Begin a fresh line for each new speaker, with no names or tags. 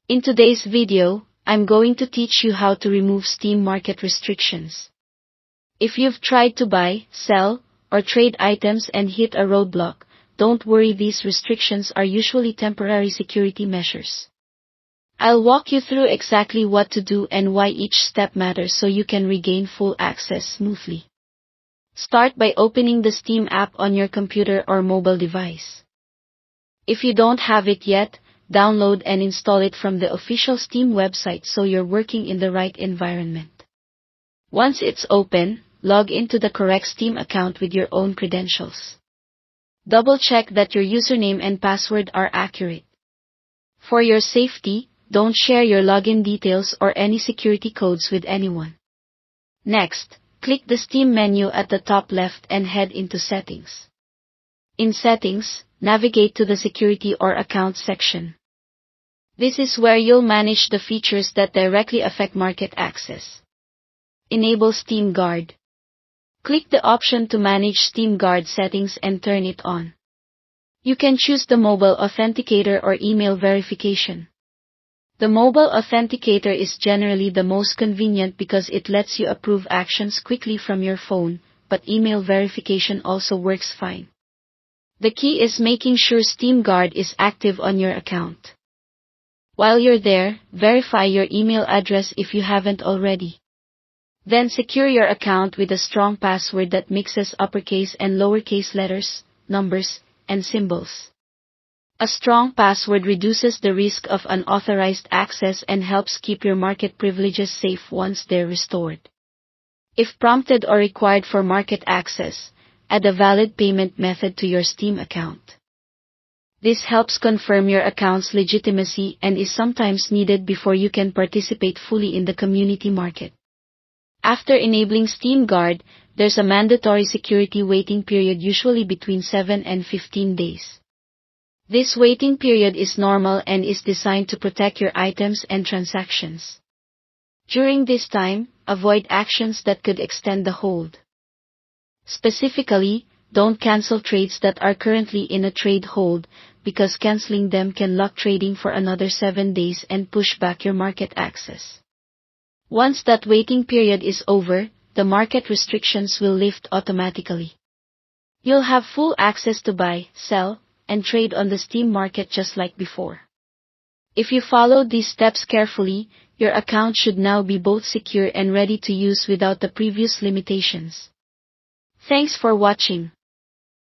In today's video, I'm going to teach you how to remove Steam market restrictions. If you've tried to buy, sell, or trade items and hit a roadblock, don't worry, these restrictions are usually temporary security measures. I'll walk you through exactly what to do and why each step matters so you can regain full access smoothly. Start by opening the Steam app on your computer or mobile device. If you don't have it yet, download and install it from the official Steam website so you're working in the right environment. Once it's open, log into the correct Steam account with your own credentials. Double-check that your username and password are accurate. For your safety, don't share your login details or any security codes with anyone. Next, click the Steam menu at the top left and head into Settings. In Settings, navigate to the Security or Accounts section. This is where you'll manage the features that directly affect market access. Enable Steam Guard. Click the option to manage Steam Guard settings and turn it on. You can choose the mobile authenticator or email verification. The mobile authenticator is generally the most convenient because it lets you approve actions quickly from your phone, but email verification also works fine. The key is making sure Steam Guard is active on your account. While you're there, verify your email address if you haven't already. Then secure your account with a strong password that mixes uppercase and lowercase letters, numbers, and symbols. A strong password reduces the risk of unauthorized access and helps keep your market privileges safe once they're restored. If prompted or required for market access, add a valid payment method to your Steam account. This helps confirm your account's legitimacy and is sometimes needed before you can participate fully in the community market. After enabling Steam Guard, there's a mandatory security waiting period, usually between 7 and 15 days. This waiting period is normal and is designed to protect your items and transactions. During this time, avoid actions that could extend the hold. Specifically, don't cancel trades that are currently in a trade hold, because canceling them can lock trading for another 7 days and push back your market access. Once that waiting period is over, the market restrictions will lift automatically. You'll have full access to buy, sell, and trade on the Steam market just like before. If you follow these steps carefully, your account should now be both secure and ready to use without the previous limitations. Thanks for watching.